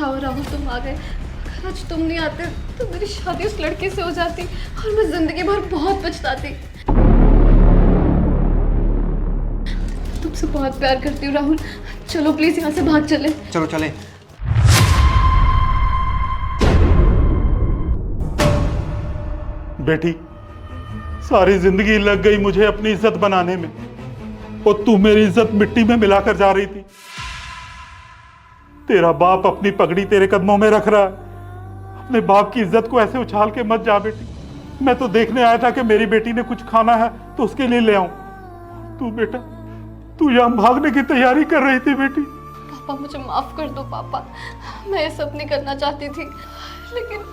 अच्छा हो राहुल तुम आ गए। अगर आज तुम नहीं आते तो मेरी शादी उस लड़के से हो जाती और मैं जिंदगी भर बहुत पछताती। तुमसे बहुत प्यार करती हूँ राहुल, चलो प्लीज यहाँ से भाग चले। चलो चले। बेटी, सारी जिंदगी लग गई मुझे अपनी इज्जत बनाने में और तू मेरी इज्जत मिट्टी में मिलाकर जा रही थी। तेरा बाप अपनी पगड़ी तेरे कदमों में रख रहा है। अपने बाप की इज्जत को ऐसे उछाल के मत जा बेटी। मैं तो देखने आया था कि मेरी बेटी ने कुछ खाना है तो उसके लिए ले आऊं। तू बेटा, तू यहां भागने की तैयारी कर रही थी बेटी। पापा मुझे माफ कर दो पापा, मैं ये सब नहीं करना चाहती थी, लेकिन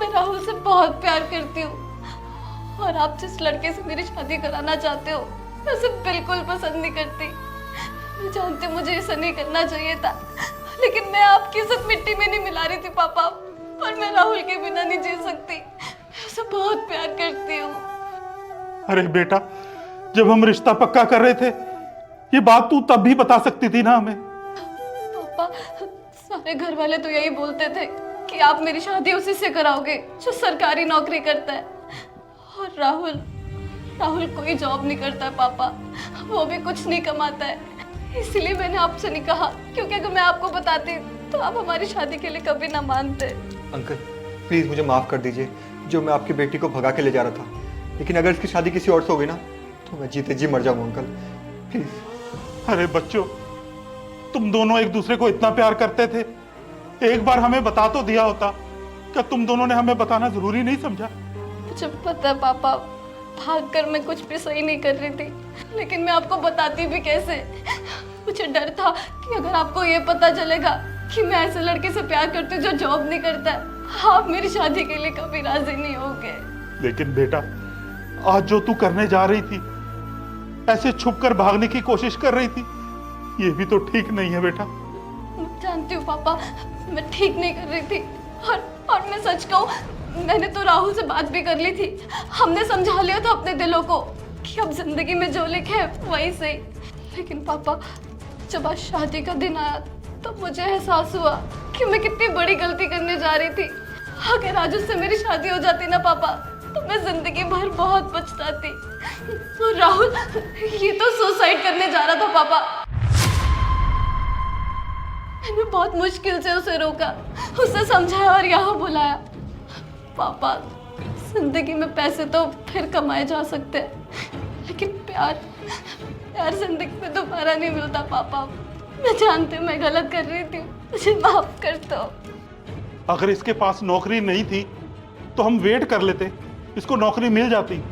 मैं राहुल से बहुत प्यार करती हूँ और आप जिस लड़के से मेरी शादी कराना चाहते हो मैं उसे बिल्कुल पसंद नहीं करती। मैं जानती हूँ मुझे ऐसा नहीं करना चाहिए था, लेकिन मैं आपकी इज्जत मिट्टी में नहीं मिला रही थी पापा। और मैं राहुल के बिना नहीं जी सकती, मैं उसे बहुत प्यार करती हूँ। अरे बेटा, जब हम रिश्ता पक्का कर रहे थे ये बात तू तब भी बता सकती थी ना हमें। पापा सारे घर वाले तो यही बोलते थे कि आप मेरी शादी उसी से कराओगे जो सरकारी नौकरी करता है। और राहुल कोई जॉब नहीं करता है पापा, वो भी कुछ नहीं कमाता है। इसलिए मैंने आपसे नहीं कहा, क्योंकि अगर मैं आपको बताती तो आप हमारी शादी के लिए कभी ना मानते। अंकल प्लीज मुझे माफ कर दीजिए, जो मैं आपकी बेटी को भगा के ले जा रहा था, लेकिन अगर इसकी शादी किसी और से हो गई ना तो मैं जीते जी मर जाऊंगा अंकल, प्लीज। अरे बच्चों, तुम दोनों एक दूसरे को इतना प्यार करते थे, एक बार हमें बता तो दिया होता। क्या तुम दोनों ने हमें बताना जरूरी नहीं समझा? मुझे पता है पापा, भागकर मैं कुछ भी सही नहीं कर रही थी, लेकिन मैं आपको बताती भी कैसे। मुझे डर था कि अगर आपको ये पता चलेगा कि मैं ऐसे लड़के से प्यार करती हूँ जो जॉब नहीं करता है, आप मेरी शादी के लिए कभी राजी नहीं होगे। लेकिन बेटा, आज जो तू करने जा रही थी, ऐसे छुपकर भागने की कोशिश कर रही थी, ये भी तो ठीक नहीं है बेटा। जानती हूँ पापा, मैं ठीक नहीं कर रही थी। और मैं सच कहूँ, मैंने तो राहुल से बात भी कर ली थी। हमने समझा लिया था अपने दिलों को कि अब जिंदगी में जो लिखे है वही सही। लेकिन पापा, जब आज शादी का दिन आया तो मुझे एहसास हुआ कि मैं कितनी बड़ी गलती करने जा रही थी। अगर आज उससे मेरी शादी हो जाती ना पापा, तो मैं जिंदगी भर बहुत पछताती। और राहुल ये तो सुसाइड करने जा रहा था पापा। मैंने बहुत मुश्किल से उसे रोका, उसे समझाया और यहाँ बुलाया। पापा, जिंदगी में पैसे तो फिर कमाए जा सकते हैं, लेकिन प्यार जिंदगी में दोबारा नहीं मिलता पापा। मैं जानती हूँ मैं गलत कर रही थी, मुझे माफ कर दो। अगर इसके पास नौकरी नहीं थी तो हम वेट कर लेते, इसको नौकरी मिल जाती।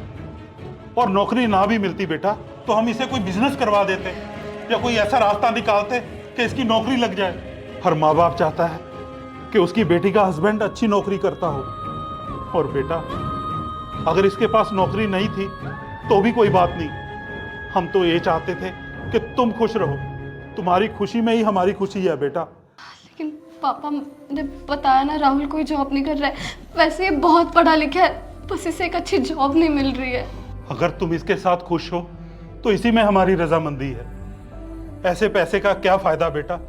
और नौकरी ना भी मिलती बेटा तो हम इसे कोई बिजनेस करवा देते या कोई ऐसा रास्ता निकालते कि इसकी नौकरी लग जाए। हर माँ बाप चाहता है कि उसकी बेटी का हस्बैंड अच्छी नौकरी करता हो। और बेटा, अगर इसके पास नौकरी नहीं थी तो भी कोई बात नहीं, हम तो ये चाहते थे कि तुम खुश रहो। तुम्हारी खुशी में ही हमारी खुशी है बेटा। लेकिन पापा, मैंने बताया ना राहुल कोई जॉब नहीं कर रहा है। वैसे ये बहुत पढ़ा लिखा है, बस इसे एक अच्छी जॉब नहीं मिल रही है। अगर तुम इसके साथ खुश हो तो इसी में हमारी रजामंदी है। ऐसे पैसे का क्या फायदा बेटा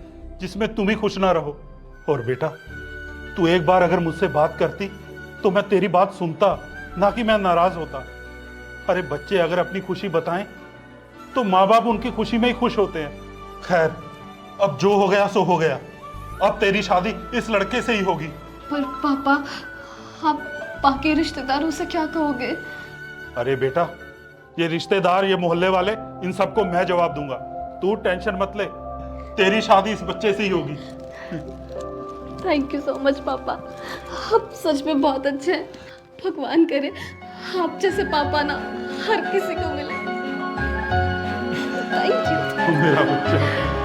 जिसमें तुम ही खुश ना रहो। और बेटा, तू एक बार अगर मुझसे बात करती तो मैं तेरी बात सुनता, ना कि मैं नाराज होता। अरे बच्चे अगर अपनी खुशी बताएं तो माँ बाप उनकी खुशी में ही खुश होते हैं। खैर, अब जो हो गया सो हो गया। अब तेरी शादी इस लड़के से ही होगी। पर पापा, आप बाकी रिश्तेदारों से क्या कहोगे? अरे बेटा, ये रिश्तेदार, ये मोहल्ले वाले, इन सबको मैं जवाब दूंगा। तू टेंशन मत ले, तेरी शादी इस बच्चे से ही होगी। थैंक यू सो मच पापा, आप सच में बहुत अच्छे हैं। भगवान करे आप जैसे पापा ना हर किसी को मिले। थैंक यू मेरा बच्चा।